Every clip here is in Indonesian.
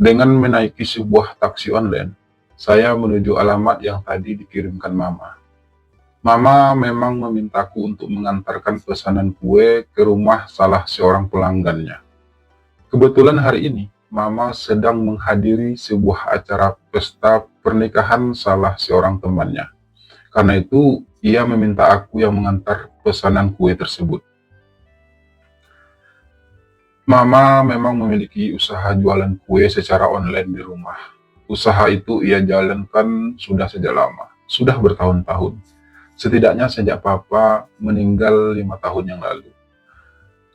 Dengan menaiki sebuah taksi online, saya menuju alamat yang tadi dikirimkan Mama. Mama memang memintaku untuk mengantarkan pesanan kue ke rumah salah seorang pelanggannya. Kebetulan hari ini, Mama sedang menghadiri sebuah acara pesta pernikahan salah seorang temannya. Karena itu, ia meminta aku yang mengantar pesanan kue tersebut. Mama memang memiliki usaha jualan kue secara online di rumah. Usaha itu ia jalankan sudah sejak lama, sudah bertahun-tahun. Setidaknya sejak Papa meninggal 5 tahun yang lalu.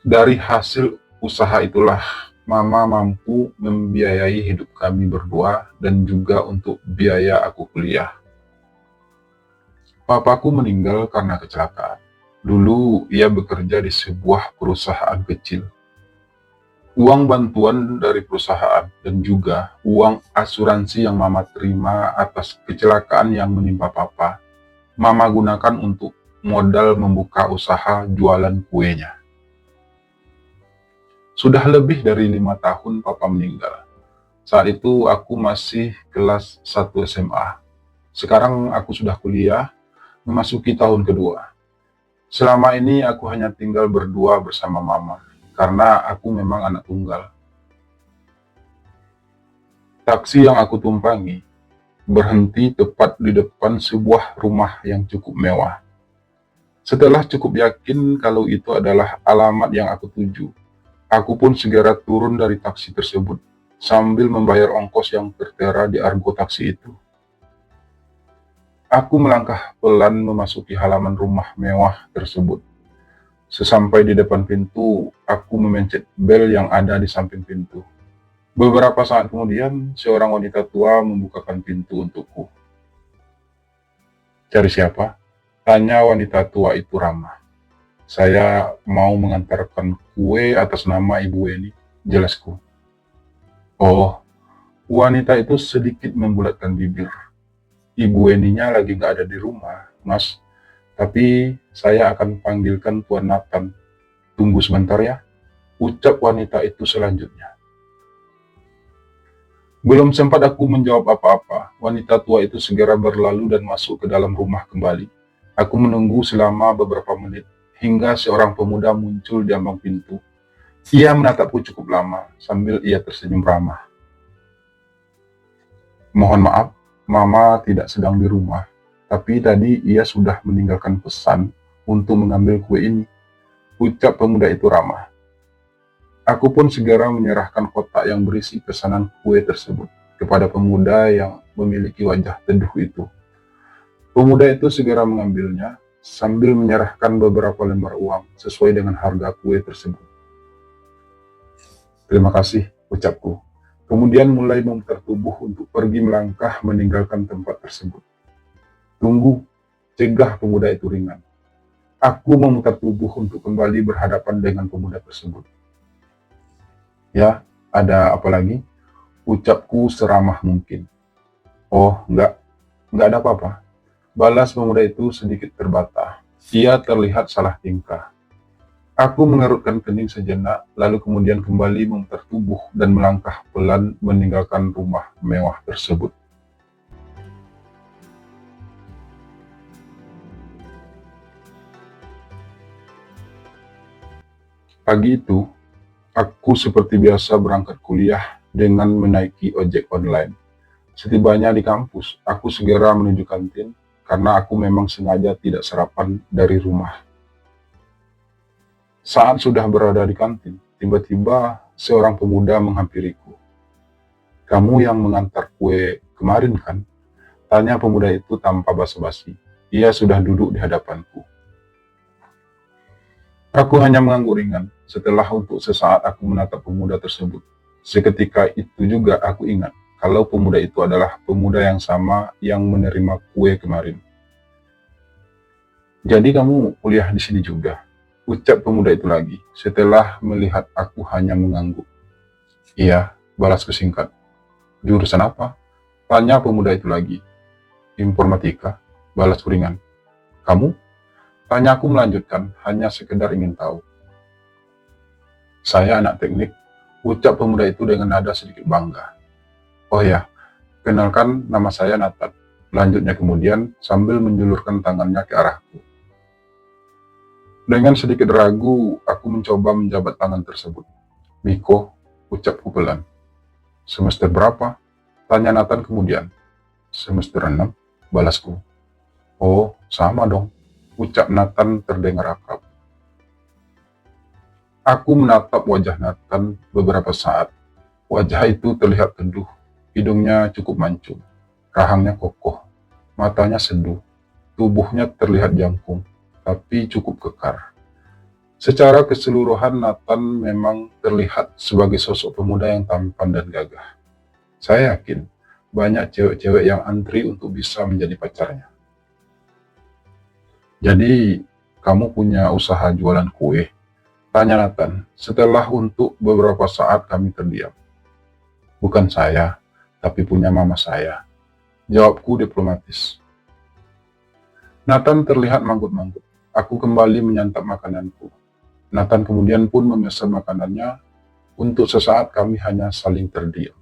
Dari hasil usaha itulah Mama mampu membiayai hidup kami berdua dan juga untuk biaya aku kuliah. Papaku meninggal karena kecelakaan. Dulu ia bekerja di sebuah perusahaan kecil. Uang bantuan dari perusahaan dan juga uang asuransi yang Mama terima atas kecelakaan yang menimpa Papa, Mama gunakan untuk modal membuka usaha jualan kuenya. Sudah lebih dari 5 tahun Papa meninggal. Saat itu aku masih kelas 1 SMA. Sekarang aku sudah kuliah, memasuki tahun kedua. Selama ini aku hanya tinggal berdua bersama Mama, karena aku memang anak tunggal. Taksi yang aku tumpangi berhenti tepat di depan sebuah rumah yang cukup mewah. Setelah cukup yakin kalau itu adalah alamat yang aku tuju, aku pun segera turun dari taksi tersebut sambil membayar ongkos yang tertera di argo taksi itu. Aku melangkah pelan memasuki halaman rumah mewah tersebut. Sesampai di depan pintu, aku memencet bel yang ada di samping pintu. Beberapa saat kemudian, seorang wanita tua membukakan pintu untukku. "Cari siapa?" tanya wanita tua itu ramah. "Saya mau mengantarkan kue atas nama Ibu Weni," jelasku. Oh, wanita itu sedikit membulatkan bibir. "Ibu Weninya lagi nggak ada di rumah, Mas. Tapi saya akan panggilkan Tuan Nathan. Tunggu sebentar ya," ucap wanita itu selanjutnya. Belum sempat aku menjawab apa-apa, wanita tua itu segera berlalu dan masuk ke dalam rumah kembali. Aku menunggu selama beberapa menit, hingga seorang pemuda muncul di ambang pintu. Ia menatapku cukup lama, sambil ia tersenyum ramah. "Mohon maaf, Mama tidak sedang di rumah. Tapi tadi ia sudah meninggalkan pesan untuk mengambil kue ini," ucap pemuda itu ramah. Aku pun segera menyerahkan kotak yang berisi pesanan kue tersebut kepada pemuda yang memiliki wajah teduh itu. Pemuda itu segera mengambilnya sambil menyerahkan beberapa lembar uang sesuai dengan harga kue tersebut. "Terima kasih," ucapku. Kemudian mulai memutar tubuh untuk pergi melangkah meninggalkan tempat tersebut. "Tunggu," cegah pemuda itu ringan. Aku memutar tubuh untuk kembali berhadapan dengan pemuda tersebut. "Ya, ada apa lagi?" ucapku seramah mungkin. "Oh, enggak ada apa-apa," balas pemuda itu sedikit terbata. Ia terlihat salah tingkah. Aku mengerutkan kening sejenak, lalu kemudian kembali memutar tubuh dan melangkah pelan meninggalkan rumah mewah tersebut. Pagi itu, aku seperti biasa berangkat kuliah dengan menaiki ojek online. Setibanya di kampus, aku segera menuju kantin karena aku memang sengaja tidak sarapan dari rumah. Saat sudah berada di kantin, tiba-tiba seorang pemuda menghampiriku. "Kamu yang mengantar kue kemarin kan?" tanya pemuda itu tanpa basa-basi. Ia sudah duduk di hadapanku. Aku hanya mengangguk ringan. Setelah untuk sesaat aku menatap pemuda tersebut. Seketika itu juga aku ingat kalau pemuda itu adalah pemuda yang sama yang menerima kue kemarin. "Jadi kamu kuliah di sini juga?" ucap pemuda itu lagi, setelah melihat aku hanya mengangguk. "Iya," balasku singkat. "Jurusan apa?" tanya pemuda itu lagi. "Informatika," balasku ringan. "Kamu?" tanya aku melanjutkan, hanya sekedar ingin tahu. "Saya anak teknik," ucap pemuda itu dengan nada sedikit bangga. Oh ya, kenalkan nama saya Nathan. Lanjutnya kemudian sambil menjulurkan tangannya ke arahku. Dengan sedikit ragu, aku mencoba menjabat tangan tersebut. Miko, ucapku pelan. Semester berapa? Tanya Nathan kemudian. Semester 6, balasku. Oh, sama dong, ucap Nathan terdengar akrab. Aku menatap wajah Nathan beberapa saat. Wajah itu terlihat teduh, hidungnya cukup mancung, rahangnya kokoh, matanya seduh, tubuhnya terlihat jangkung, tapi cukup kekar. Secara keseluruhan Nathan memang terlihat sebagai sosok pemuda yang tampan dan gagah. Saya yakin banyak cewek-cewek yang antri untuk bisa menjadi pacarnya. Jadi, kamu punya usaha jualan kue? Tanya Nathan, setelah untuk beberapa saat kami terdiam. Bukan saya, tapi punya mama saya. Jawabku diplomatis. Nathan terlihat manggut-manggut. Aku kembali menyantap makananku. Nathan kemudian pun memesan makanannya. Untuk sesaat kami hanya saling terdiam.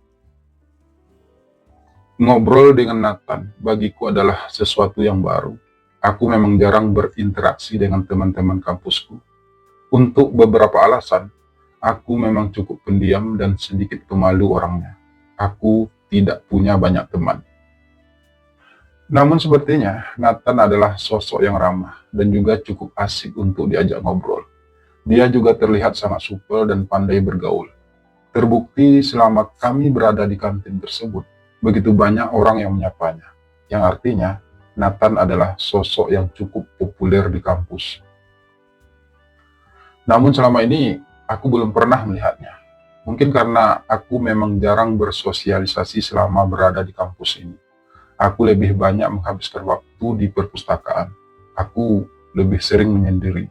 Ngobrol dengan Nathan bagiku adalah sesuatu yang baru. Aku memang jarang berinteraksi dengan teman-teman kampusku. Untuk beberapa alasan, aku memang cukup pendiam dan sedikit pemalu orangnya. Aku tidak punya banyak teman. Namun sepertinya Nathan adalah sosok yang ramah dan juga cukup asik untuk diajak ngobrol. Dia juga terlihat sangat supel dan pandai bergaul. Terbukti selama kami berada di kantin tersebut, begitu banyak orang yang menyapanya. Yang artinya, Nathan adalah sosok yang cukup populer di kampus. Namun selama ini, aku belum pernah melihatnya. Mungkin karena aku memang jarang bersosialisasi selama berada di kampus ini. Aku lebih banyak menghabiskan waktu di perpustakaan. Aku lebih sering menyendiri.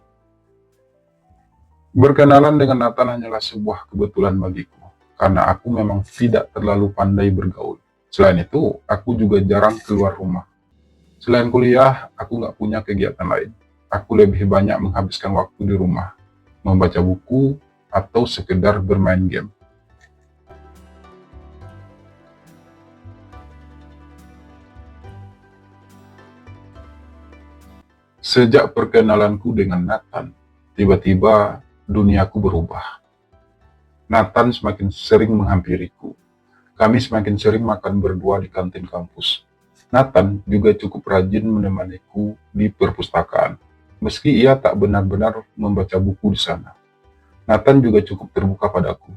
Berkenalan dengan Nathan hanyalah sebuah kebetulan bagiku, karena aku memang tidak terlalu pandai bergaul. Selain itu, aku juga jarang keluar rumah. Selain kuliah, aku nggak punya kegiatan lain. Aku lebih banyak menghabiskan waktu di rumah, membaca buku, atau sekedar bermain game. Sejak perkenalanku dengan Nathan, tiba-tiba duniaku berubah. Nathan semakin sering menghampiriku. Kami semakin sering makan berdua di kantin kampus. Nathan juga cukup rajin menemaniku di perpustakaan, meski ia tak benar-benar membaca buku di sana. Nathan juga cukup terbuka padaku.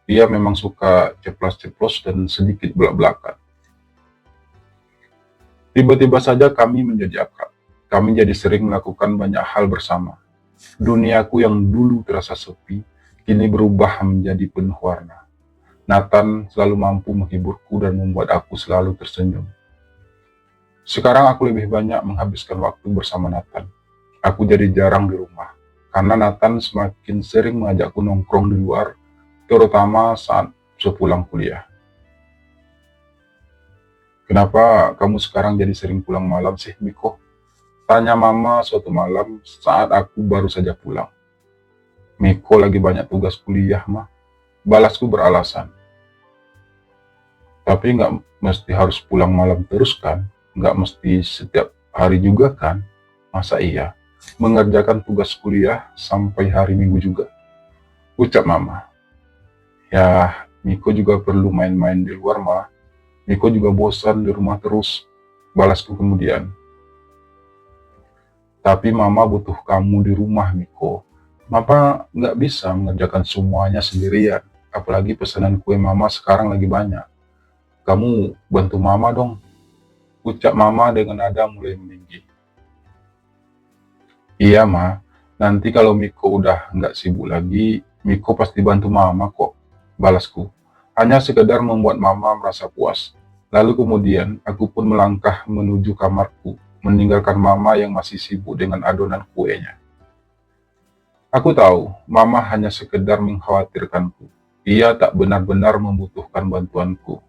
Dia memang suka ceplas-ceplos dan sedikit belak-belakan. Tiba-tiba saja kami menjadi akrab. Kami jadi sering melakukan banyak hal bersama. Duniaku yang dulu terasa sepi, kini berubah menjadi penuh warna. Nathan selalu mampu menghiburku dan membuat aku selalu tersenyum. Sekarang aku lebih banyak menghabiskan waktu bersama Nathan. Aku jadi jarang di rumah, karena Nathan semakin sering mengajakku nongkrong di luar, terutama saat sepulang kuliah. Kenapa kamu sekarang jadi sering pulang malam sih, Miko? Tanya mama suatu malam saat aku baru saja pulang. Miko lagi banyak tugas kuliah, mah. Balasku beralasan. Tapi nggak mesti harus pulang malam terus kan? Nggak mesti setiap hari juga kan? Masa iya? Mengerjakan tugas kuliah sampai hari Minggu juga? Ucap mama. Ya, Miko juga perlu main-main di luar, mah. Miko juga bosan di rumah terus. Balasku kemudian. Tapi mama butuh kamu di rumah, Miko. Mama nggak bisa mengerjakan semuanya sendirian. Apalagi pesanan kue mama sekarang lagi banyak. Kamu bantu mama dong. Ucap mama dengan nada mulai meninggi. Iya, ma. Nanti kalau Miko udah nggak sibuk lagi, Miko pasti bantu mama kok. Balasku. Hanya sekedar membuat mama merasa puas. Lalu kemudian aku pun melangkah menuju kamarku, meninggalkan mama yang masih sibuk dengan adonan kuenya. Aku tahu, mama hanya sekedar mengkhawatirkanku. Ia tak benar-benar membutuhkan bantuanku.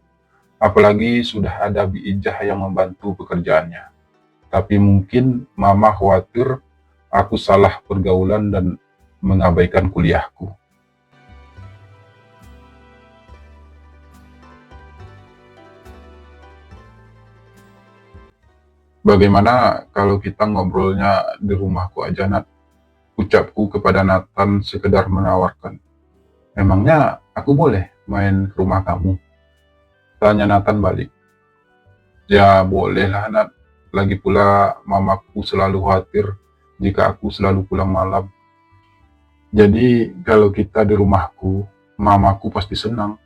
Apalagi sudah ada Bi Ijah yang membantu pekerjaannya. Tapi mungkin mama khawatir aku salah pergaulan dan mengabaikan kuliahku. Bagaimana kalau kita ngobrolnya di rumahku aja, Nat? Ucapku kepada Nathan sekedar menawarkan. Emangnya aku boleh main ke rumah kamu? Tanya Nathan balik. Ya bolehlah, Nat. Lagi pula mamaku selalu khawatir jika aku selalu pulang malam. Jadi kalau kita di rumahku, mamaku pasti senang.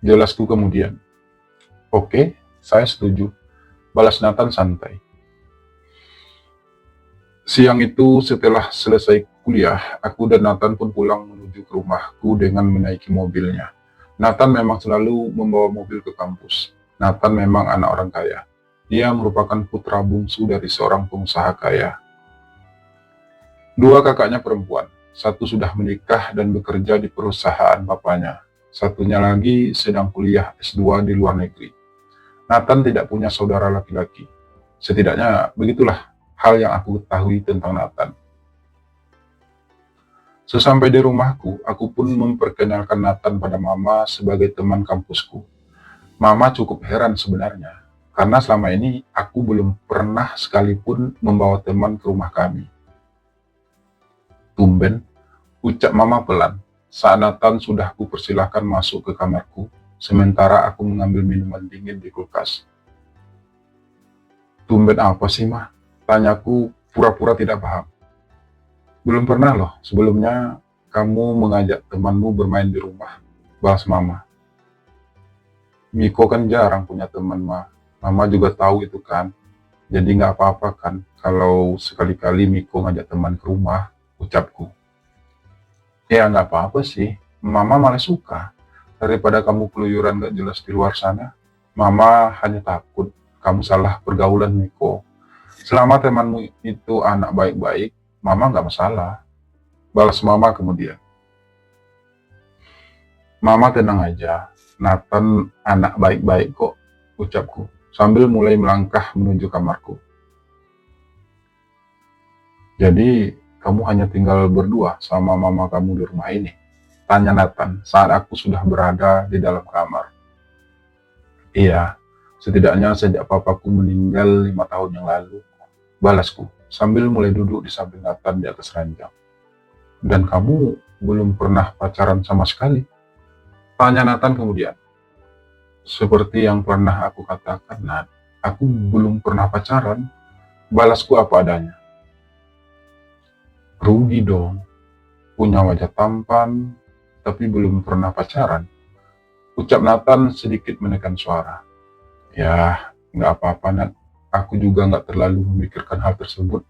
Jelasku kemudian. Oke, saya setuju. Balas Nathan santai. Siang itu setelah selesai kuliah, aku dan Nathan pun pulang menuju ke rumahku dengan menaiki mobilnya. Nathan memang selalu membawa mobil ke kampus. Nathan memang anak orang kaya. Dia merupakan putra bungsu dari seorang pengusaha kaya. Dua kakaknya perempuan, satu sudah menikah dan bekerja di perusahaan bapaknya. Satunya lagi sedang kuliah S2 di luar negeri. Nathan tidak punya saudara laki-laki. Setidaknya begitulah hal yang aku ketahui tentang Nathan. Sesampai di rumahku, aku pun memperkenalkan Nathan pada Mama sebagai teman kampusku. Mama cukup heran sebenarnya, karena selama ini aku belum pernah sekalipun membawa teman ke rumah kami. Tumben, ucap Mama pelan, saat Nathan sudah kupersilahkan masuk ke kamarku, sementara aku mengambil minuman dingin di kulkas. Tumben apa sih, Mah? Tanyaku pura-pura tidak paham. Belum pernah loh, sebelumnya kamu mengajak temanmu bermain di rumah, balas Mama. Miko kan jarang punya teman, Mah. Mama juga tahu itu kan. Jadi nggak apa-apa kan kalau sekali-kali Miko ngajak teman ke rumah, ucapku. Ya nggak apa-apa sih, Mama malah suka. Daripada kamu keluyuran nggak jelas di luar sana. Mama hanya takut kamu salah pergaulan Miko. Selama temanmu itu anak baik-baik, Mama nggak masalah. Balas Mama kemudian. Mama tenang aja, Nathan anak baik-baik kok, ucapku, sambil mulai melangkah menuju kamarku. Jadi, kamu hanya tinggal berdua sama mama kamu di rumah ini? Tanya Nathan saat aku sudah berada di dalam kamar. Iya, setidaknya sejak papaku meninggal 5 tahun yang lalu, balasku, sambil mulai duduk di samping Nathan di atas ranjang. Dan kamu belum pernah pacaran sama sekali? Tanya Nathan kemudian. Seperti yang pernah aku katakan, Nat, aku belum pernah pacaran. Balasku apa adanya. Rugi dong, punya wajah tampan, tapi belum pernah pacaran. Ucap Nathan sedikit menekan suara. Ya, nggak apa-apa, Nat. Aku juga nggak terlalu memikirkan hal tersebut,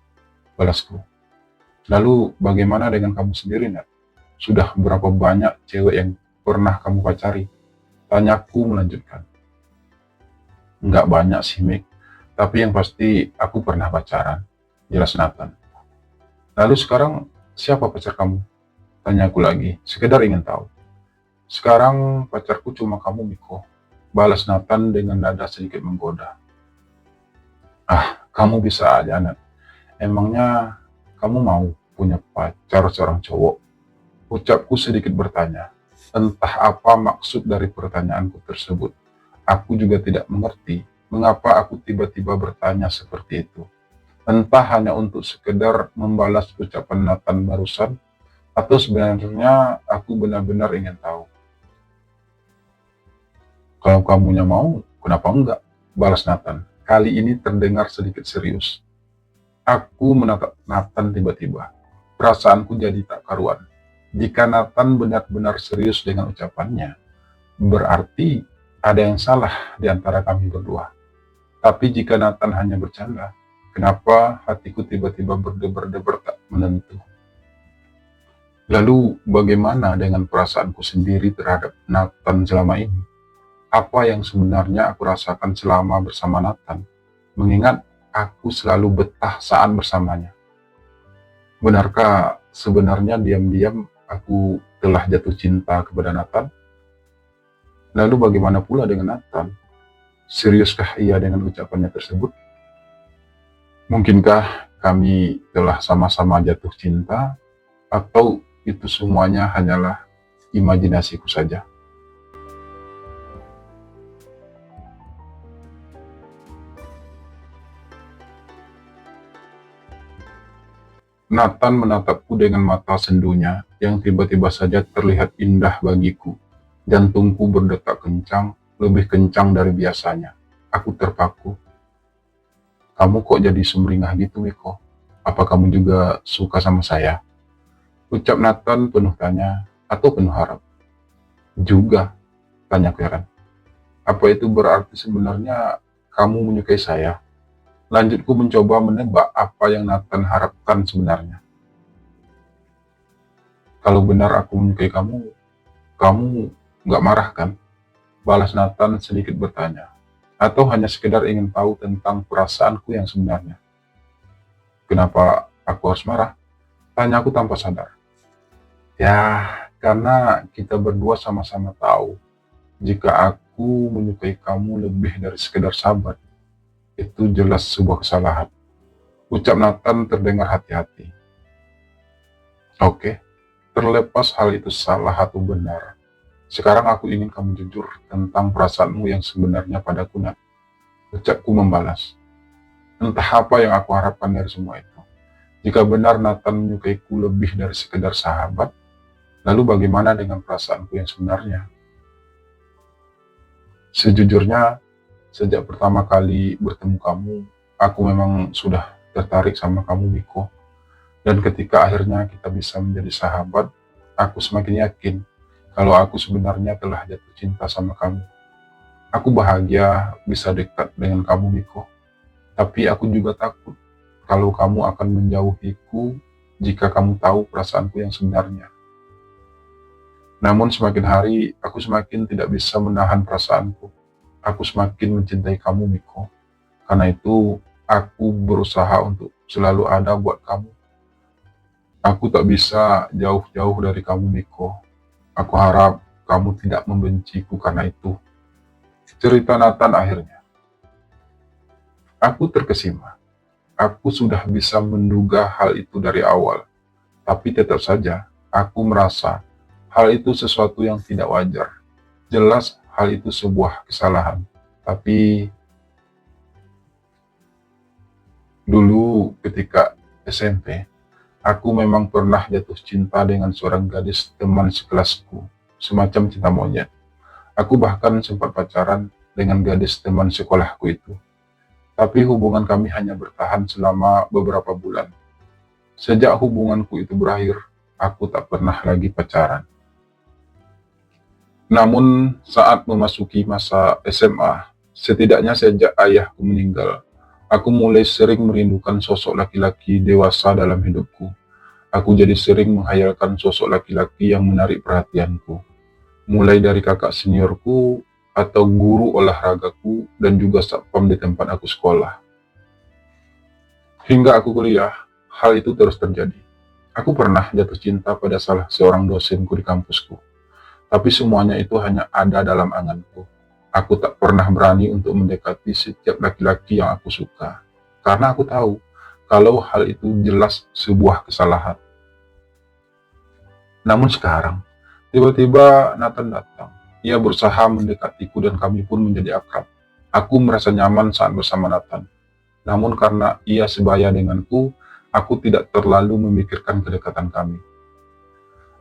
balasku. Lalu bagaimana dengan kamu sendiri, Nat? Sudah berapa banyak cewek yang pernah kamu pacari? Tanyaku melanjutkan. Nggak banyak sih, Mik. Tapi yang pasti aku pernah pacaran, jelas Nathan. Lalu sekarang siapa pacar kamu? Tanyaku lagi, sekedar ingin tahu. Sekarang pacarku cuma kamu, Miko. Balas Nathan dengan nada sedikit menggoda. Ah, kamu bisa aja, Nat. Emangnya kamu mau punya pacar seorang cowok? Ucapku sedikit bertanya. Entah apa maksud dari pertanyaanku tersebut. Aku juga tidak mengerti mengapa aku tiba-tiba bertanya seperti itu. Entah hanya untuk sekedar membalas ucapan Nathan barusan, atau sebenarnya aku benar-benar ingin tahu. Kalau kamunya mau, kenapa enggak? Balas Nathan. Kali ini terdengar sedikit serius. Aku menatap Nathan tiba-tiba. Perasaanku jadi tak karuan. Jika Nathan benar-benar serius dengan ucapannya, berarti ada yang salah di antara kami berdua. Tapi jika Nathan hanya bercanda, kenapa hatiku tiba-tiba berdebar-debar tak menentu? Lalu bagaimana dengan perasaanku sendiri terhadap Nathan selama ini? Apa yang sebenarnya aku rasakan selama bersama Nathan? Mengingat aku selalu betah saat bersamanya. Benarkah sebenarnya diam-diam aku telah jatuh cinta kepada Nathan? Lalu bagaimana pula dengan Nathan? Seriuskah ia dengan ucapannya tersebut? Mungkinkah kami telah sama-sama jatuh cinta? Atau itu semuanya hanyalah imajinasiku saja? Nathan menatapku dengan mata sendunya yang tiba-tiba saja terlihat indah bagiku. Jantungku berdetak kencang, lebih kencang dari biasanya. Aku terpaku. Kamu kok jadi sumringah gitu, Miko? Apa kamu juga suka sama saya? Ucap Nathan penuh tanya atau penuh harap. Juga, tanya heran. Apa itu berarti sebenarnya kamu menyukai saya? Lanjutku mencoba menebak apa yang Nathan harapkan sebenarnya. Kalau benar aku menyukai kamu nggak marah kan? Balas Nathan sedikit bertanya. Atau hanya sekedar ingin tahu tentang perasaanku yang sebenarnya. Kenapa aku harus marah? Tanya aku tanpa sadar. Ya, karena kita berdua sama-sama tahu jika aku menyukai kamu lebih dari sekedar sahabat, itu jelas sebuah kesalahan. Ucap Nathan terdengar hati-hati. Oke, terlepas hal itu salah atau benar, sekarang aku ingin kamu jujur tentang perasaanmu yang sebenarnya padaku, Nat. Ucapku membalas. Entah apa yang aku harapkan dari semua itu. Jika benar Nathan menyukaiku lebih dari sekedar sahabat, lalu bagaimana dengan perasaanku yang sebenarnya? Sejujurnya, sejak pertama kali bertemu kamu, aku memang sudah tertarik sama kamu, Miko. Dan ketika akhirnya kita bisa menjadi sahabat, aku semakin yakin kalau aku sebenarnya telah jatuh cinta sama kamu. Aku bahagia bisa dekat dengan kamu, Miko. Tapi aku juga takut kalau kamu akan menjauhiku jika kamu tahu perasaanku yang sebenarnya. Namun semakin hari, aku semakin tidak bisa menahan perasaanku. Aku semakin mencintai kamu, Miko. Karena itu, aku berusaha untuk selalu ada buat kamu. Aku tak bisa jauh-jauh dari kamu, Miko. Aku harap kamu tidak membenciku karena itu. Cerita Nathan akhirnya. Aku terkesima. Aku sudah bisa menduga hal itu dari awal. Tapi tetap saja, aku merasa hal itu sesuatu yang tidak wajar. Jelas hal itu sebuah kesalahan. Tapi dulu ketika SMP, aku memang pernah jatuh cinta dengan seorang gadis teman sekelasku, semacam cinta monyet. Aku bahkan sempat pacaran dengan gadis teman sekolahku itu. Tapi hubungan kami hanya bertahan selama beberapa bulan. Sejak hubunganku itu berakhir, aku tak pernah lagi pacaran. Namun saat memasuki masa SMA, setidaknya sejak ayahku meninggal, aku mulai sering merindukan sosok laki-laki dewasa dalam hidupku. Aku jadi sering menghayalkan sosok laki-laki yang menarik perhatianku. Mulai dari kakak seniorku, atau guru olahragaku, dan juga satpam di tempat aku sekolah. Hingga aku kuliah, hal itu terus terjadi. Aku pernah jatuh cinta pada salah seorang dosenku di kampusku. Tapi semuanya itu hanya ada dalam anganku. Aku tak pernah berani untuk mendekati setiap laki-laki yang aku suka. Karena aku tahu, kalau hal itu jelas sebuah kesalahan. Namun sekarang, tiba-tiba Nathan datang. Ia berusaha mendekatiku dan kami pun menjadi akrab. Aku merasa nyaman saat bersama Nathan. Namun karena ia sebaya denganku, aku tidak terlalu memikirkan kedekatan kami.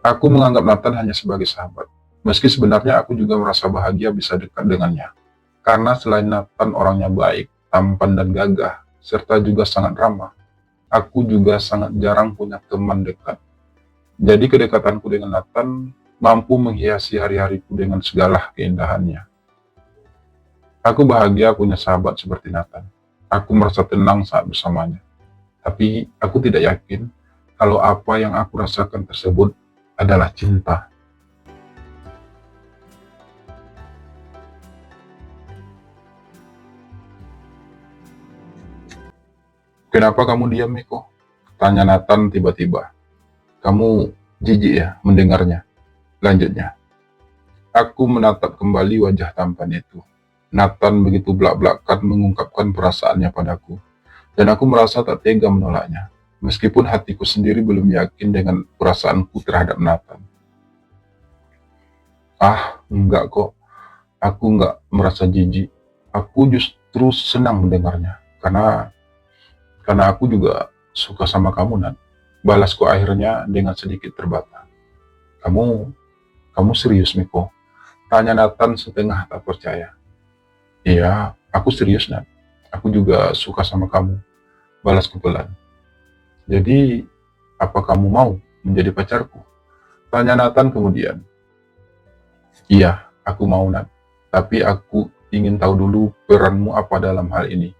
Aku menganggap Nathan hanya sebagai sahabat. Meski sebenarnya aku juga merasa bahagia bisa dekat dengannya. Karena selain Nathan orangnya baik, tampan dan gagah, serta juga sangat ramah, aku juga sangat jarang punya teman dekat. Jadi kedekatanku dengan Nathan mampu menghiasi hari-hariku dengan segala keindahannya. Aku bahagia punya sahabat seperti Nathan. Aku merasa tenang saat bersamanya. Tapi aku tidak yakin kalau apa yang aku rasakan tersebut adalah cinta. Kenapa kamu diam, Miko? Tanya Nathan tiba-tiba. Kamu jijik ya mendengarnya. Lanjutnya. Aku menatap kembali wajah tampan itu. Nathan begitu belak-belakan mengungkapkan perasaannya padaku. Dan aku merasa tak tega menolaknya. Meskipun hatiku sendiri belum yakin dengan perasaanku terhadap Nathan. Enggak kok. Aku enggak merasa jijik. Aku justru senang mendengarnya. Karena aku juga suka sama kamu, Nat. Balasku akhirnya dengan sedikit terbata. Kamu, kamu serius, Miko? Tanya Nathan setengah tak percaya. Iya, aku serius, Nat. Aku juga suka sama kamu. Balasku pelan. Jadi, apa kamu mau menjadi pacarku? Tanya Nathan kemudian. Iya, aku mau, Nat. Tapi aku ingin tahu dulu peranmu apa dalam hal ini.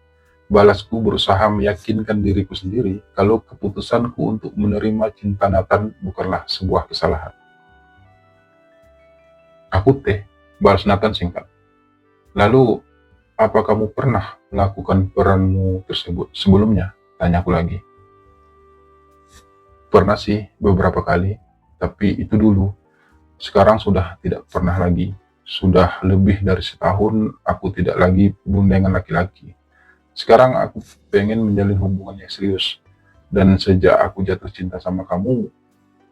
Balasku berusaha meyakinkan diriku sendiri kalau keputusanku untuk menerima cinta Nathan bukanlah sebuah kesalahan. Aku teh, balas Nathan singkat. Lalu, apa kamu pernah melakukan peranmu tersebut sebelumnya? Tanyaku lagi. Pernah sih, beberapa kali. Tapi itu dulu. Sekarang sudah tidak pernah lagi. Sudah lebih dari setahun aku tidak lagi dengan laki-laki. Sekarang aku pengen menjalin hubungan yang serius. Dan sejak aku jatuh cinta sama kamu,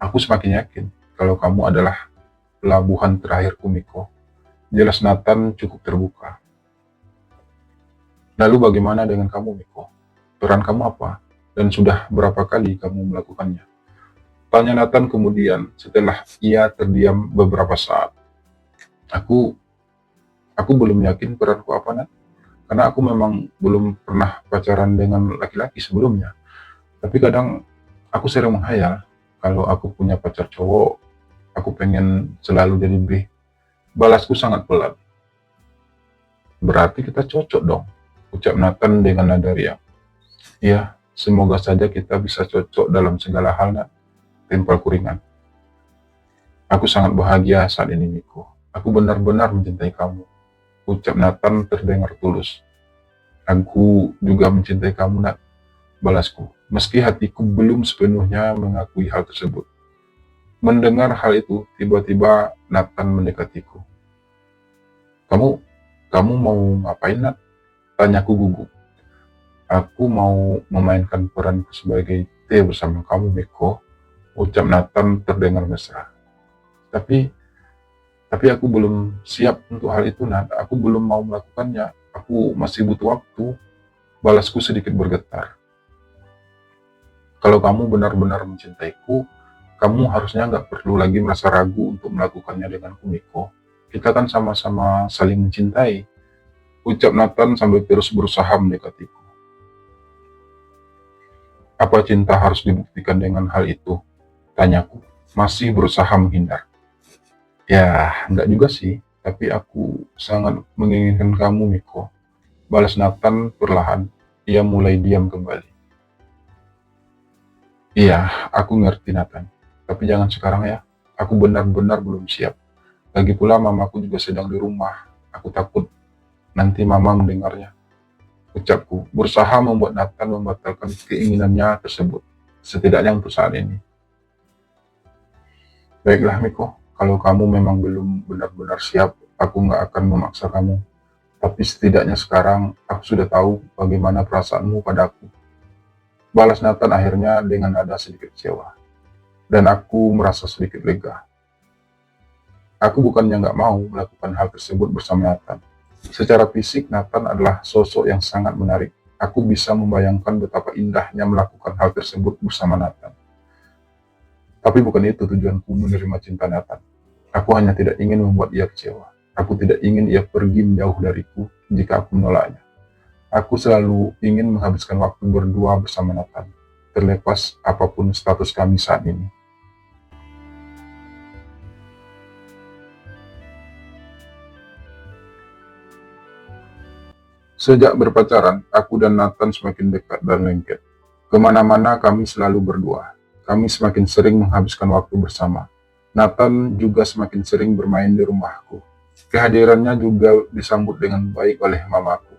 aku semakin yakin kalau kamu adalah pelabuhan terakhirku, Miko. Jelas Nathan cukup terbuka. Lalu bagaimana dengan kamu, Miko? Peran kamu apa? Dan sudah berapa kali kamu melakukannya? Tanya Nathan kemudian setelah ia terdiam beberapa saat. Aku belum yakin peranku apa, Nat. Karena aku memang belum pernah pacaran dengan laki-laki sebelumnya. Tapi kadang aku sering menghayal kalau aku punya pacar cowok, aku pengen selalu jadi B. Balasku sangat pelan. Berarti kita cocok dong, ucap Nathan dengan nada riang. Ya, semoga saja kita bisa cocok dalam segala hal, Nat. Tempelku ringan. Aku sangat bahagia saat ini, Miko. Aku benar-benar mencintai kamu. Ucap Nathan terdengar tulus. Aku juga mencintai kamu, Nat. Balasku, meski hatiku belum sepenuhnya mengakui hal tersebut. Mendengar hal itu, tiba-tiba Nathan mendekatiku. Kamu mau ngapain, Nat? Tanyaku gugup. Aku mau memainkan peranku sebagai T bersama kamu, Miko. Ucap Nathan terdengar mesra. Tapi aku belum siap untuk hal itu, Nat. Aku belum mau melakukannya. Aku masih butuh waktu. Balasku sedikit bergetar. Kalau kamu benar-benar mencintaiku, kamu harusnya nggak perlu lagi merasa ragu untuk melakukannya denganku, Miko. Kita kan sama-sama saling mencintai. Ucap Nathan sambil terus berusaha mendekatiku. Apa cinta harus dibuktikan dengan hal itu? Tanyaku, masih berusaha menghindar. Ya, enggak juga sih, tapi aku sangat menginginkan kamu, Miko. Balas Nathan perlahan, ia mulai diam kembali. Iya, aku ngerti, Nathan. Tapi jangan sekarang ya, aku benar-benar belum siap. Lagi pula mamaku juga sedang di rumah, aku takut nanti mama mendengarnya. Ucapku, berusaha membuat Nathan membatalkan keinginannya tersebut, setidaknya untuk saat ini. Baiklah, Miko, kalau kamu memang belum benar-benar siap, aku nggak akan memaksa kamu. Tapi setidaknya sekarang aku sudah tahu bagaimana perasaanmu padaku. Balas Nathan akhirnya dengan nada sedikit kecewa. Dan aku merasa sedikit lega. Aku bukannya nggak mau melakukan hal tersebut bersama Nathan. Secara fisik, Nathan adalah sosok yang sangat menarik. Aku bisa membayangkan betapa indahnya melakukan hal tersebut bersama Nathan. Tapi bukan itu tujuanku menerima cinta Nathan. Aku hanya tidak ingin membuat ia kecewa. Aku tidak ingin ia pergi menjauh dariku jika aku menolaknya. Aku selalu ingin menghabiskan waktu berdua bersama Nathan, terlepas apapun status kami saat ini. Sejak berpacaran, aku dan Nathan semakin dekat dan lengket. Kemana-mana kami selalu berdua. Kami semakin sering menghabiskan waktu bersama. Nathan juga semakin sering bermain di rumahku. Kehadirannya juga disambut dengan baik oleh mamaku.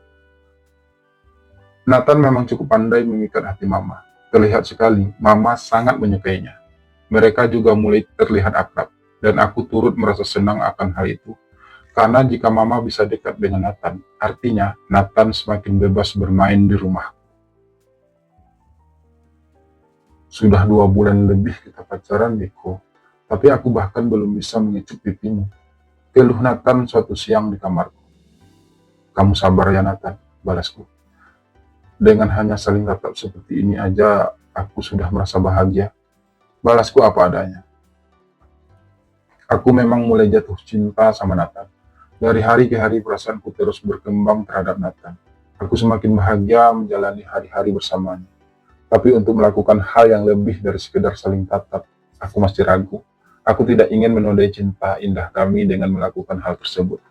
Nathan memang cukup pandai mengikat hati mama. Terlihat sekali, mama sangat menyukainya. Mereka juga mulai terlihat akrab, dan aku turut merasa senang akan hal itu. Karena jika mama bisa dekat dengan Nathan, artinya Nathan semakin bebas bermain di rumah. Sudah 2 bulan lebih kita pacaran, Miko. Tapi aku bahkan belum bisa mengecup pipimu. Keluh Nathan suatu siang di kamarku. Kamu sabar ya, Nathan, balasku. Dengan hanya saling tatap seperti ini aja, aku sudah merasa bahagia. Balasku apa adanya. Aku memang mulai jatuh cinta sama Nathan. Dari hari ke hari perasaanku terus berkembang terhadap Nathan. Aku semakin bahagia menjalani hari-hari bersamanya. Tapi untuk melakukan hal yang lebih dari sekedar saling tatap, aku masih ragu. Aku tidak ingin menodai cinta indah kami dengan melakukan hal tersebut.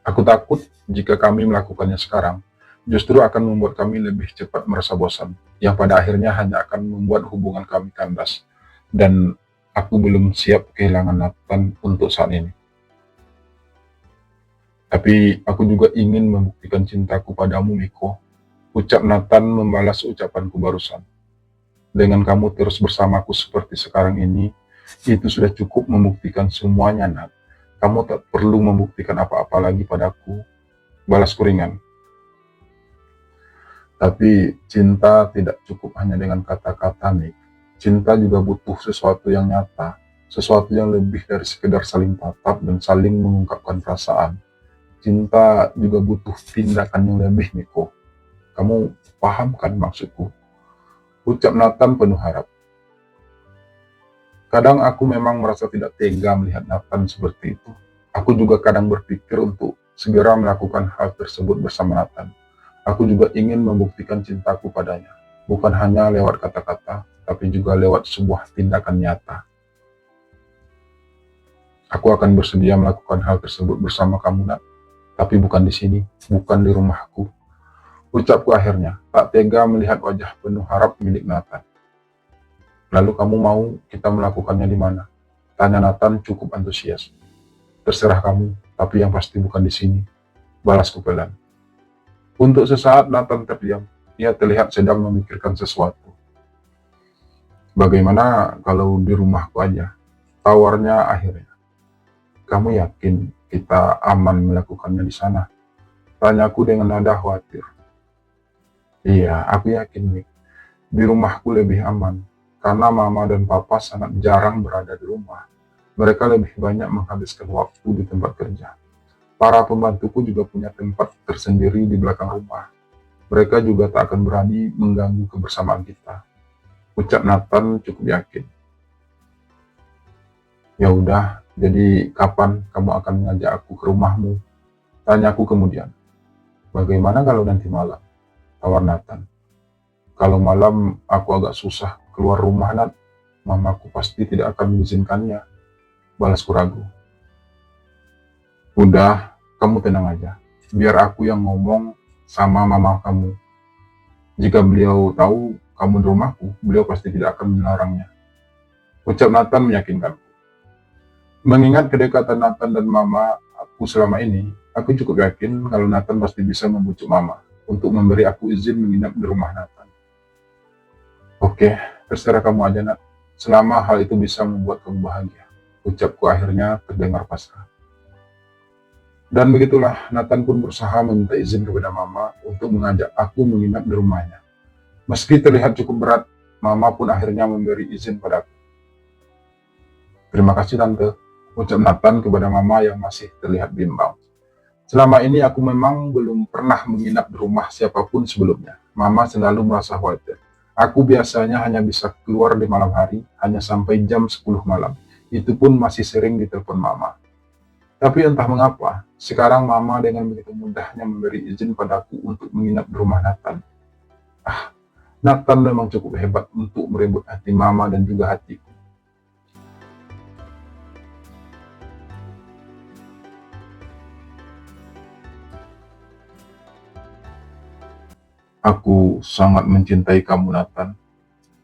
Aku takut jika kami melakukannya sekarang, justru akan membuat kami lebih cepat merasa bosan, yang pada akhirnya hanya akan membuat hubungan kami kandas. Dan aku belum siap kehilangan Nathan untuk saat ini. Tapi aku juga ingin membuktikan cintaku padamu, Miko. Ucap Nathan membalas ucapanku barusan. Dengan kamu terus bersamaku seperti sekarang ini, itu sudah cukup membuktikan semuanya, Nat. Kamu tak perlu membuktikan apa-apa lagi padaku. Balasku ringan. Tapi cinta tidak cukup hanya dengan kata-kata, Nick. Cinta juga butuh sesuatu yang nyata, sesuatu yang lebih dari sekedar saling tatap dan saling mengungkapkan perasaan. Cinta juga butuh tindakan yang lebih, Miko. Kamu paham kan maksudku? Ucap Nathan penuh harap. Kadang aku memang merasa tidak tega melihat Nathan seperti itu. Aku juga kadang berpikir untuk segera melakukan hal tersebut bersama Nathan. Aku juga ingin membuktikan cintaku padanya. Bukan hanya lewat kata-kata, tapi juga lewat sebuah tindakan nyata. Aku akan bersedia melakukan hal tersebut bersama kamu, Nat. Tapi bukan di sini, bukan di rumahku. Ucapku akhirnya, tak tega melihat wajah penuh harap milik Nathan. Lalu kamu mau kita melakukannya di mana? Tanya Nathan cukup antusias. Terserah kamu, tapi yang pasti bukan di sini. Balasku pelan. Untuk sesaat Nathan terdiam. Ia terlihat sedang memikirkan sesuatu. Bagaimana kalau di rumahku aja? Tawarnya akhirnya. Kamu yakin kita aman melakukannya di sana? Tanyaku dengan nada khawatir. Iya, aku yakin, Nick. Di rumahku lebih aman. Karena mama dan papa sangat jarang berada di rumah. Mereka lebih banyak menghabiskan waktu di tempat kerja. Para pembantuku juga punya tempat tersendiri di belakang rumah. Mereka juga tak akan berani mengganggu kebersamaan kita. Ucap Nathan cukup yakin. Ya udah, jadi kapan kamu akan mengajak aku ke rumahmu? Tanyaku kemudian. Bagaimana kalau nanti malam? Tawar Nathan. Kalau malam aku agak susah keluar rumah, Nat. Mamaku pasti tidak akan mengizinkannya. Balasku ragu. Udah, kamu tenang aja. Biar aku yang ngomong sama mama kamu. Jika beliau tahu kamu di rumahku, beliau pasti tidak akan melarangnya. Ucap Nathan meyakinkanku. Mengingat kedekatan Nathan dan mama aku selama ini, aku cukup yakin kalau Nathan pasti bisa membujuk mama untuk memberi aku izin menginap di rumah Nathan. Oke, terserah kamu aja, Nat. Selama hal itu bisa membuat kamu bahagia. Ucapku akhirnya terdengar pasrah. Dan begitulah, Nathan pun berusaha meminta izin kepada mama untuk mengajak aku menginap di rumahnya. Meski terlihat cukup berat, mama pun akhirnya memberi izin padaku. Terima kasih, Tante. Ucap Nathan kepada mama yang masih terlihat bimbang. Selama ini aku memang belum pernah menginap di rumah siapapun sebelumnya. Mama selalu merasa khawatir. Aku biasanya hanya bisa keluar di malam hari, hanya sampai jam 10 malam. Itu pun masih sering ditelepon mama. Tapi entah mengapa, sekarang mama dengan begitu mudahnya memberi izin padaku untuk menginap di rumah Nathan. Nathan memang cukup hebat untuk merebut hati mama dan juga hatiku. Aku sangat mencintai kamu, Nathan.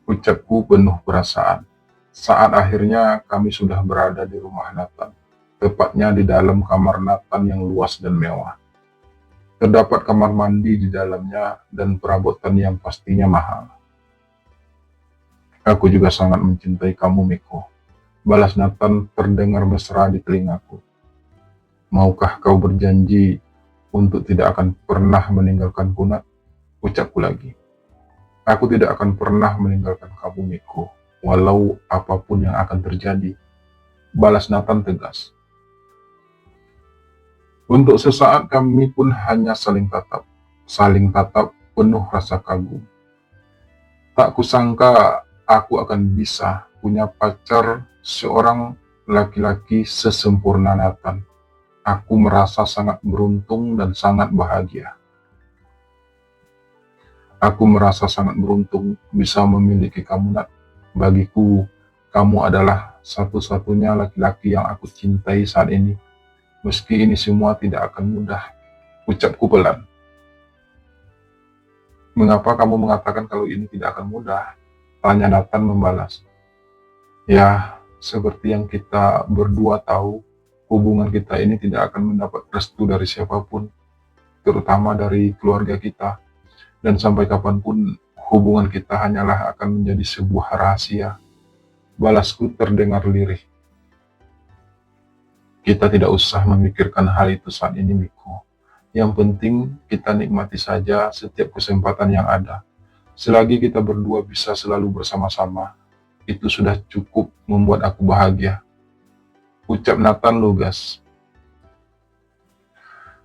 Ucapku penuh perasaan. Saat akhirnya kami sudah berada di rumah Nathan. Tepatnya di dalam kamar Nathan yang luas dan mewah. Terdapat kamar mandi di dalamnya dan perabotan yang pastinya mahal. Aku juga sangat mencintai kamu, Miko. Balas Nathan terdengar mesra di telingaku. Maukah kau berjanji untuk tidak akan pernah meninggalkanku, Nat? Ucapku lagi. Aku tidak akan pernah meninggalkan kamu, Miko, walau apapun yang akan terjadi. Balas Nathan tegas. Untuk sesaat kami pun hanya saling tatap penuh rasa kagum. Tak kusangka aku akan bisa punya pacar seorang laki-laki sesempurna Nathan. Aku merasa sangat beruntung dan sangat bahagia. Aku merasa sangat beruntung bisa memiliki kamu, Nat. Bagiku, kamu adalah satu-satunya laki-laki yang aku cintai saat ini. Meski ini semua tidak akan mudah, ucapku pelan. Mengapa kamu mengatakan kalau ini tidak akan mudah? Tanya Nathan membalas. Ya, seperti yang kita berdua tahu, hubungan kita ini tidak akan mendapat restu dari siapapun, terutama dari keluarga kita. Dan sampai kapanpun, hubungan kita hanyalah akan menjadi sebuah rahasia. Balasku terdengar lirih. Kita tidak usah memikirkan hal itu saat ini, Miko. Yang penting kita nikmati saja setiap kesempatan yang ada. Selagi kita berdua bisa selalu bersama-sama, itu sudah cukup membuat aku bahagia. Ucap Nathan lugas.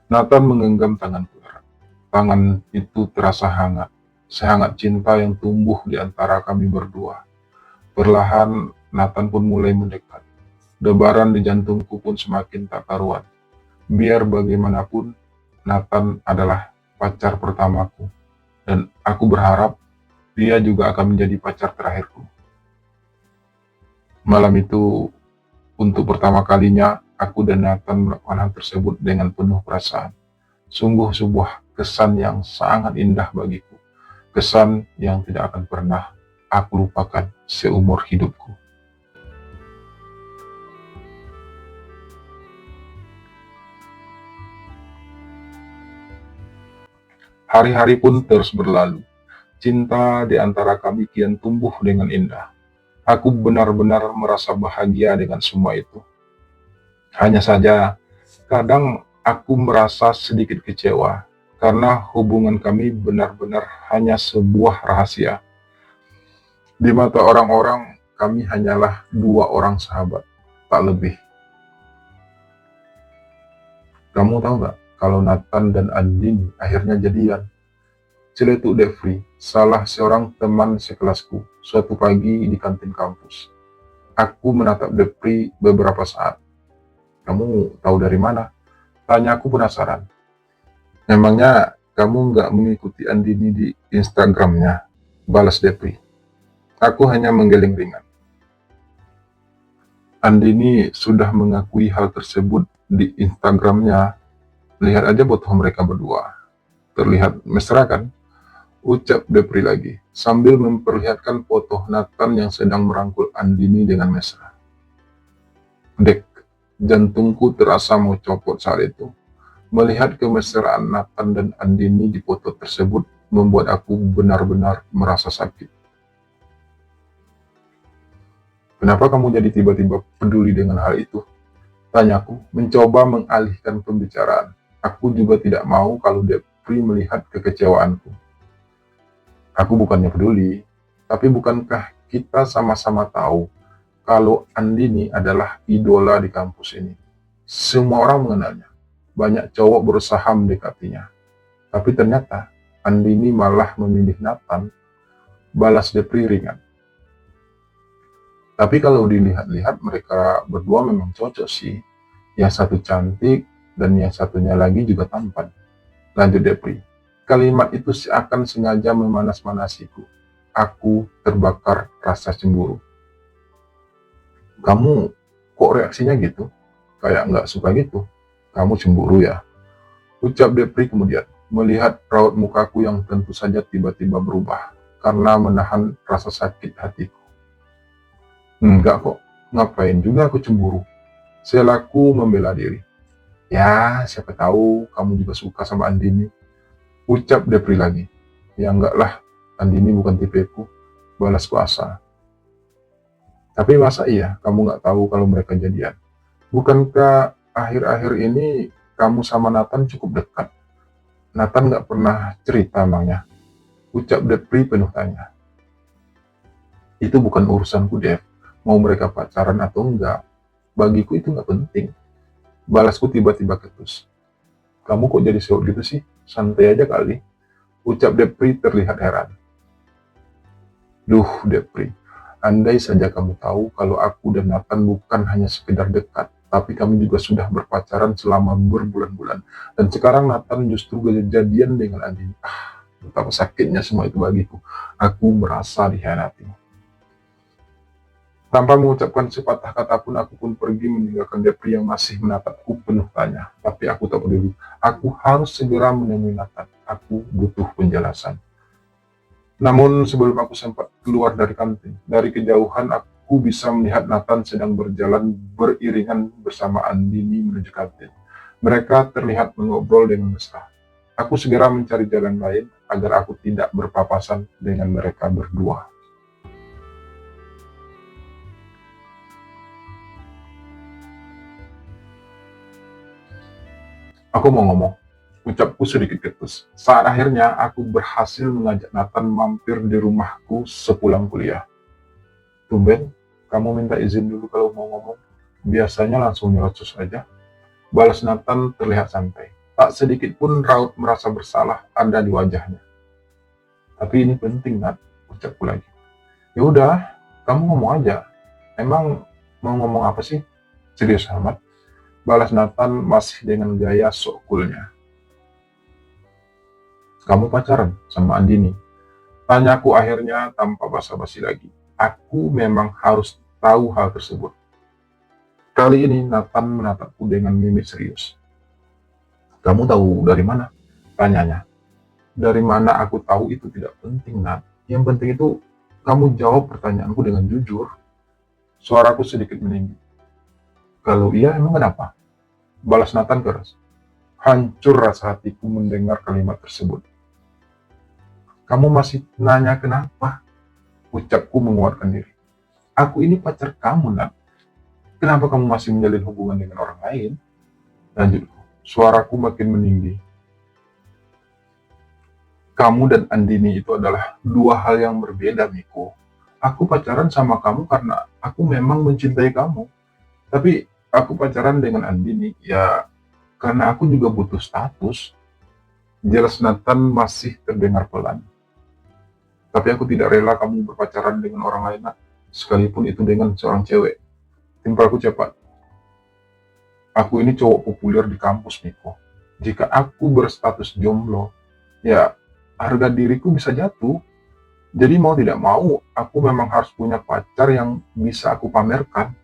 Nathan menggenggam tanganku erat. Tangan itu terasa hangat, sehangat cinta yang tumbuh di antara kami berdua. Perlahan, Nathan pun mulai mendekat. Debaran di jantungku pun semakin tak karuan. Biar bagaimanapun, Nathan adalah pacar pertamaku. Dan aku berharap dia juga akan menjadi pacar terakhirku. Malam itu, untuk pertama kalinya, aku dan Nathan melakukan hal tersebut dengan penuh perasaan. Sungguh sebuah kesan yang sangat indah bagiku. Kesan yang tidak akan pernah aku lupakan seumur hidupku. Hari-hari pun terus berlalu. Cinta di antara kami kian tumbuh dengan indah. Aku benar-benar merasa bahagia dengan semua itu. Hanya saja, kadang aku merasa sedikit kecewa karena hubungan kami benar-benar hanya sebuah rahasia. Di mata orang-orang, kami hanyalah dua orang sahabat, tak lebih. Kamu tahu gak, kalau Nathan dan Andin akhirnya jadian? Celetuk Devri, salah seorang teman sekelasku, suatu pagi di kantin kampus. Aku menatap Devri beberapa saat. Kamu tahu dari mana? Tanya aku penasaran. Memangnya kamu nggak mengikuti Andini di Instagramnya? Balas Devri. Aku hanya menggeleng ringan. Andini sudah mengakui hal tersebut di Instagramnya. Lihat aja foto mereka berdua. Terlihat mesra kan? Ucap Devri lagi, sambil memperlihatkan foto Nathan yang sedang merangkul Andini dengan mesra. Dek, jantungku terasa mau copot saat itu. Melihat kemesraan Nathan dan Andini di foto tersebut membuat aku benar-benar merasa sakit. Kenapa kamu jadi tiba-tiba peduli dengan hal itu? Tanyaku, mencoba mengalihkan pembicaraan. Aku juga tidak mau kalau Devri melihat kekecewaanku. Aku bukannya peduli, tapi bukankah kita sama-sama tahu kalau Andini adalah idola di kampus ini? Semua orang mengenalnya. Banyak cowok berusaha mendekatinya. Tapi ternyata Andini malah memilih Nathan. Balas Devri ringan. Tapi kalau dilihat-lihat mereka berdua memang cocok sih. Yang satu cantik dan yang satunya lagi juga tampan. Lanjut Devri. Kalimat itu seakan sengaja memanas-manasiku. Aku terbakar rasa cemburu. Kamu kok reaksinya gitu? Kayak nggak suka gitu. Kamu cemburu ya? Ucap Devri kemudian, melihat raut mukaku yang tentu saja tiba-tiba berubah karena menahan rasa sakit hatiku. Enggak kok, ngapain juga aku cemburu? Selaku membela diri. Ya, siapa tahu kamu juga suka sama Andini. Ucap Devri lagi. Ya enggak lah, Andini bukan tipeku. Balas kuasa. Tapi masa iya kamu nggak tahu kalau mereka jadian? Bukankah akhir-akhir ini kamu sama Nathan cukup dekat? Nathan nggak pernah cerita emangnya? Ucap Devri penuh tanya. Itu bukan urusanku, Dev. Mau mereka pacaran atau enggak, bagiku itu nggak penting. Balasku tiba-tiba ketus. Kamu kok jadi sewot gitu sih? Santai aja kali. Ucap Devri terlihat heran. Duh, Devri. Andai saja kamu tahu kalau aku dan Nathan bukan hanya sekedar dekat, tapi kami juga sudah berpacaran selama berbulan-bulan. Dan sekarang Nathan justru kejadian dengan Andini. Betapa sakitnya semua itu bagiku. Aku merasa dikhianati. Tanpa mengucapkan sepatah kata pun, aku pun pergi meninggalkan Depri yang masih menatapku penuh tanya. Tapi aku tak peduli. Aku harus segera menemui Nathan. Aku butuh penjelasan. Namun sebelum aku sempat keluar dari kantin, dari kejauhan aku bisa melihat Nathan sedang berjalan beriringan bersama Andini menuju kantin. Mereka terlihat mengobrol dengan mesra. Aku segera mencari jalan lain agar aku tidak berpapasan dengan mereka berdua. Aku mau ngomong, ucapku sedikit ketus. Saat akhirnya aku berhasil mengajak Nathan mampir di rumahku sepulang kuliah. Tumben, kamu minta izin dulu kalau mau ngomong. Biasanya langsung nyerocos aja. Balas Nathan terlihat santai. Tak sedikit pun raut merasa bersalah ada di wajahnya. Tapi ini penting, Nat, ucapku lagi. Ya udah, kamu ngomong aja. Emang mau ngomong apa sih? Serius amat. Balas Nathan masih dengan gaya sok coolnya. Kamu pacaran sama Andini? Tanyaku akhirnya tanpa basa-basi lagi. Aku memang harus tahu hal tersebut. Kali ini Nathan menatapku dengan mimik serius. Kamu tahu dari mana? Tanyanya. Dari mana aku tahu itu tidak penting, Nat. Yang penting itu kamu jawab pertanyaanku dengan jujur. Suaraku sedikit meninggi. Kalau iya, emang kenapa? Balas Nathan keras. Hancur rasa hatiku mendengar kalimat tersebut. Kamu masih nanya kenapa? Ucapku menguatkan diri. Aku ini pacar kamu, Nat. Kenapa kamu masih menjalin hubungan dengan orang lain? Lanjutku. Suaraku makin meninggi. Kamu dan Andini itu adalah dua hal yang berbeda, Miko. Aku pacaran sama kamu karena aku memang mencintai kamu. Tapi aku pacaran dengan Andini, ya karena aku juga butuh status. Jelas Nathan masih terdengar pelan. Tapi aku tidak rela kamu berpacaran dengan orang lain, Nat. Sekalipun itu dengan seorang cewek. Timpalku cepat. Aku ini cowok populer di kampus, Miko. Jika aku berstatus jomblo, ya harga diriku bisa jatuh. Jadi mau tidak mau, aku memang harus punya pacar yang bisa aku pamerkan,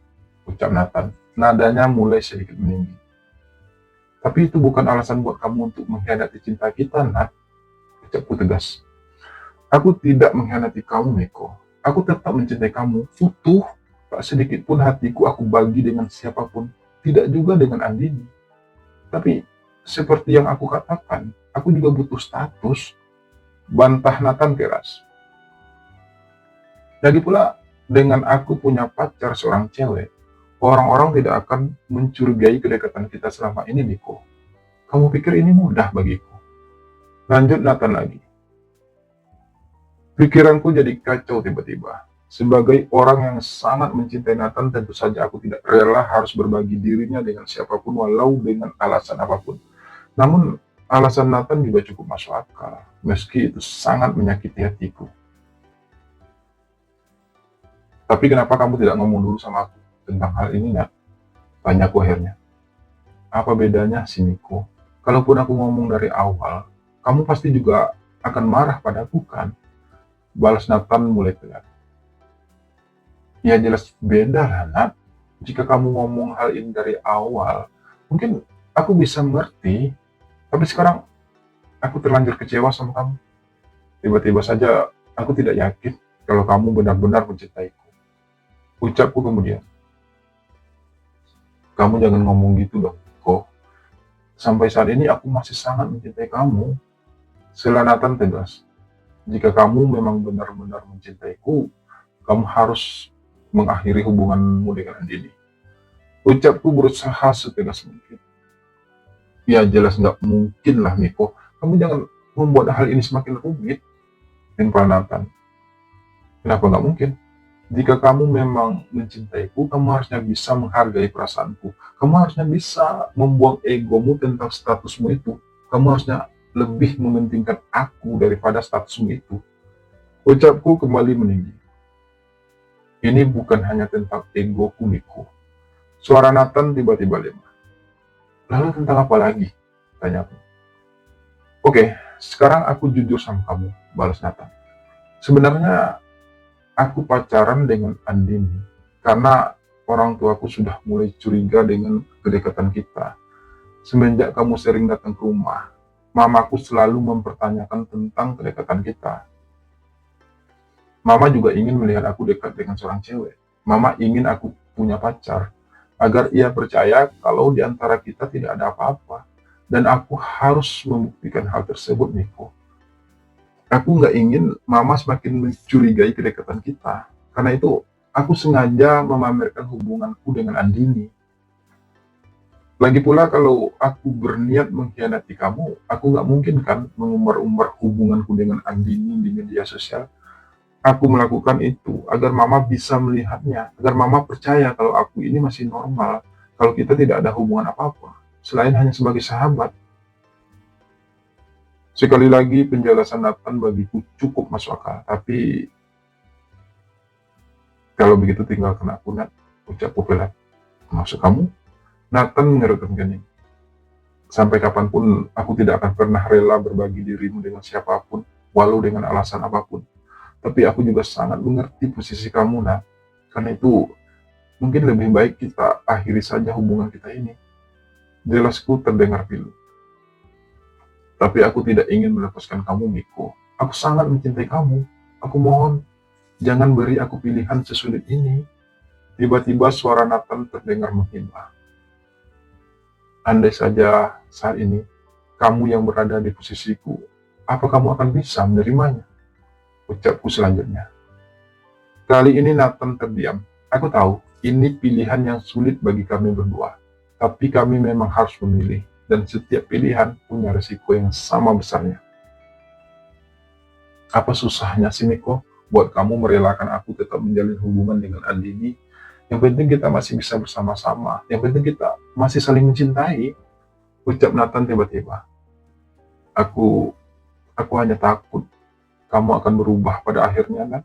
ucap Nathan. Nadanya mulai sedikit meninggi. Tapi itu bukan alasan buat kamu untuk mengkhianati cinta kita, Nat, ucapku tegas. Aku tidak mengkhianati kamu, Miko. Aku tetap mencintai kamu, utuh. Tak sedikit pun hatiku aku bagi dengan siapapun, tidak juga dengan Andini. Tapi seperti yang aku katakan, aku juga butuh status, bantah Nathan keras. Lagi pula, dengan aku punya pacar seorang cewek, orang-orang tidak akan mencurigai kedekatan kita selama ini, Miko. Kamu pikir ini mudah bagiku? Lanjut Nathan lagi. Pikiranku jadi kacau tiba-tiba. Sebagai orang yang sangat mencintai Nathan, tentu saja aku tidak rela harus berbagi dirinya dengan siapapun walau dengan alasan apapun. Namun, alasan Nathan juga cukup masuk akal, meski itu sangat menyakiti hatiku. Tapi kenapa kamu tidak ngomong dulu sama aku tentang hal ini, Nat? Tanyaku akhirnya. Apa bedanya sih, Miko? Kalaupun aku ngomong dari awal, kamu pasti juga akan marah padaku, kan? Balas Nathan mulai telat. Ya jelas beda lah, Nat. Jika kamu ngomong hal ini dari awal, mungkin aku bisa mengerti. Tapi sekarang aku terlanjur kecewa sama kamu. Tiba-tiba saja aku tidak yakin kalau kamu benar-benar mencintaiku. Ucapku kemudian. Kamu jangan ngomong gitu dong, kok. Sampai saat ini aku masih sangat mencintai kamu. Sela Nathan tegas. Jika kamu memang benar-benar mencintaiku, kamu harus mengakhiri hubunganmu dengan Andini. Ucapku berusaha setegas mungkin. Ya jelas nggak mungkin lah, Miko. Kamu jangan membuat hal ini semakin rumit. Timpal Nathan. Kenapa nggak mungkin? Jika kamu memang mencintaiku, kamu harusnya bisa menghargai perasaanku. Kamu harusnya bisa membuang egomu tentang statusmu itu. Kamu harusnya lebih mementingkan aku daripada statusmu itu. Ucapku kembali meninggi. Ini bukan hanya tentang egoku, Miko. Suara Nathan tiba-tiba lemah. Lalu tentang apa lagi? Tanyaku. Oke, sekarang aku jujur sama kamu, balas Nathan. Sebenarnya aku pacaran dengan Andini karena orang tuaku sudah mulai curiga dengan kedekatan kita. Semenjak kamu sering datang ke rumah, mamaku selalu mempertanyakan tentang kedekatan kita. Mama juga ingin melihat aku dekat dengan seorang cewek. Mama ingin aku punya pacar, agar ia percaya kalau di antara kita tidak ada apa-apa. Dan aku harus membuktikan hal tersebut, Miko. Aku nggak ingin Mama semakin mencurigai kedekatan kita. Karena itu, aku sengaja memamerkan hubunganku dengan Andini. Lagi pula kalau aku berniat mengkhianati kamu, aku nggak mungkin kan mengumbar-umbar hubunganku dengan Andini di media sosial. Aku melakukan itu agar Mama bisa melihatnya, agar Mama percaya kalau aku ini masih normal, kalau kita tidak ada hubungan apa-apa, selain hanya sebagai sahabat. Sekali lagi penjelasan Nathan bagiku cukup masuk akal, tapi kalau begitu tinggalkan aku, Nat, ucapku pelat. Maksud kamu? Nathan mengerutkan kening. Sampai kapanpun aku tidak akan pernah rela berbagi dirimu dengan siapapun, walau dengan alasan apapun. Tapi aku juga sangat mengerti posisi kamu, Nat. Karena itu, mungkin lebih baik kita akhiri saja hubungan kita ini. Jelasku terdengar pilu. Tapi aku tidak ingin melepaskan kamu, Miko. Aku sangat mencintai kamu. Aku mohon, jangan beri aku pilihan sesulit ini. Tiba-tiba suara Nathan terdengar menghibah. Andai saja saat ini, kamu yang berada di posisiku, apa kamu akan bisa menerimanya? Ucapku selanjutnya. Kali ini Nathan terdiam. Aku tahu, ini pilihan yang sulit bagi kami berdua. Tapi kami memang harus memilih. Dan setiap pilihan punya resiko yang sama besarnya. Apa susahnya sih, Miko, buat kamu merelakan aku tetap menjalin hubungan dengan Andini? Yang penting kita masih bisa bersama-sama. Yang penting kita masih saling mencintai. Ucap Nathan tiba-tiba. Aku hanya takut kamu akan berubah pada akhirnya, Nat.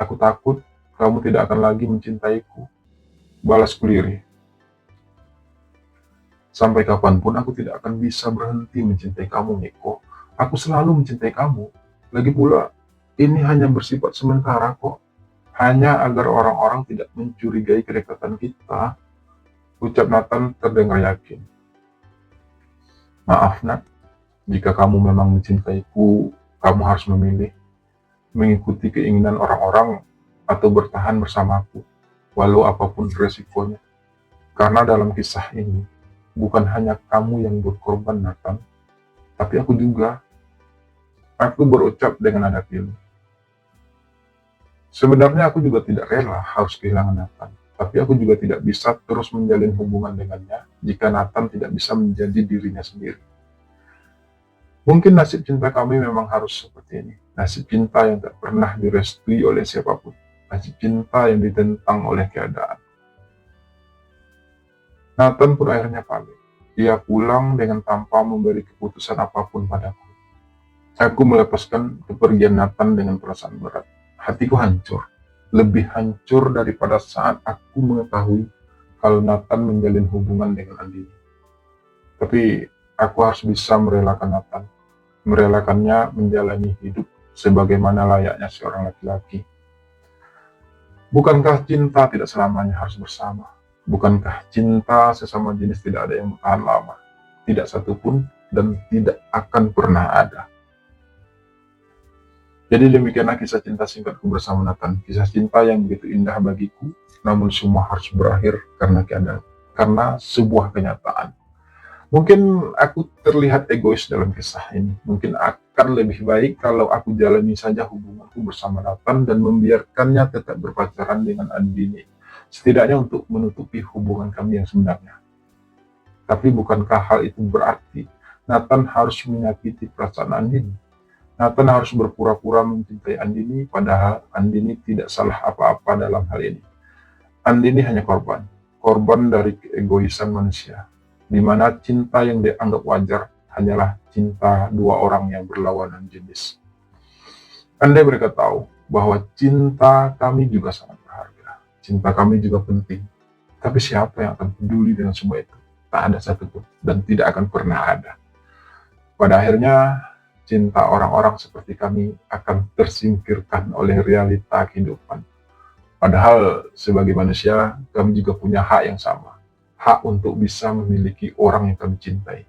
Aku takut kamu tidak akan lagi mencintaiku. Balasku lirih. Sampai kapanpun aku tidak akan bisa berhenti mencintai kamu, Miko. Aku selalu mencintai kamu. Lagi pula, ini hanya bersifat sementara kok. Hanya agar orang-orang tidak mencurigai kedekatan kita. Ucap Nathan terdengar yakin. Maaf, Nat. Jika kamu memang mencintaiku, kamu harus memilih. Mengikuti keinginan orang-orang atau bertahan bersamaku. Walau apapun resikonya. Karena dalam kisah ini, bukan hanya kamu yang berkorban, Nathan, tapi aku juga. Aku berucap dengan nada pilu. Sebenarnya aku juga tidak rela harus kehilangan Nathan, tapi aku juga tidak bisa terus menjalin hubungan dengannya jika Nathan tidak bisa menjadi dirinya sendiri. Mungkin nasib cinta kami memang harus seperti ini. Nasib cinta yang tak pernah direstui oleh siapapun. Nasib cinta yang ditentang oleh keadaan. Nathan pun akhirnya pamit. Dia pulang dengan tanpa memberi keputusan apapun padaku. Aku melepaskan kepergian Nathan dengan perasaan berat. Hatiku hancur. Lebih hancur daripada saat aku mengetahui kalau Nathan menjalin hubungan dengan Andini. Tapi aku harus bisa merelakan Nathan. Merelakannya menjalani hidup sebagaimana layaknya seorang laki-laki. Bukankah cinta tidak selamanya harus bersama? Bukankah cinta sesama jenis tidak ada yang bertahan lama? Tidak satupun dan tidak akan pernah ada. Jadi demikianlah kisah cinta singkatku bersama Nathan. Kisah cinta yang begitu indah bagiku, namun semua harus berakhir karena keadaan. Karena sebuah kenyataan. Mungkin aku terlihat egois dalam kisah ini. Mungkin akan lebih baik kalau aku jalani saja hubunganku bersama Nathan dan membiarkannya tetap berpacaran dengan Andini. Setidaknya untuk menutupi hubungan kami yang sebenarnya. Tapi bukankah hal itu berarti Nathan harus menyakiti perasaan Andini? Nathan harus berpura-pura mencintai Andini, padahal Andini tidak salah apa-apa dalam hal ini. Andini hanya korban dari keegoisan manusia, di mana cinta yang dianggap wajar hanyalah cinta dua orang yang berlawanan jenis. Andai mereka tahu bahwa cinta kami juga sangat berharga, cinta kami juga penting. Tapi siapa yang akan peduli dengan semua itu? Tak ada satupun, dan tidak akan pernah ada. Pada akhirnya, cinta orang-orang seperti kami akan tersingkirkan oleh realita kehidupan. Padahal sebagai manusia, kami juga punya hak yang sama. Hak untuk bisa memiliki orang yang kami cintai.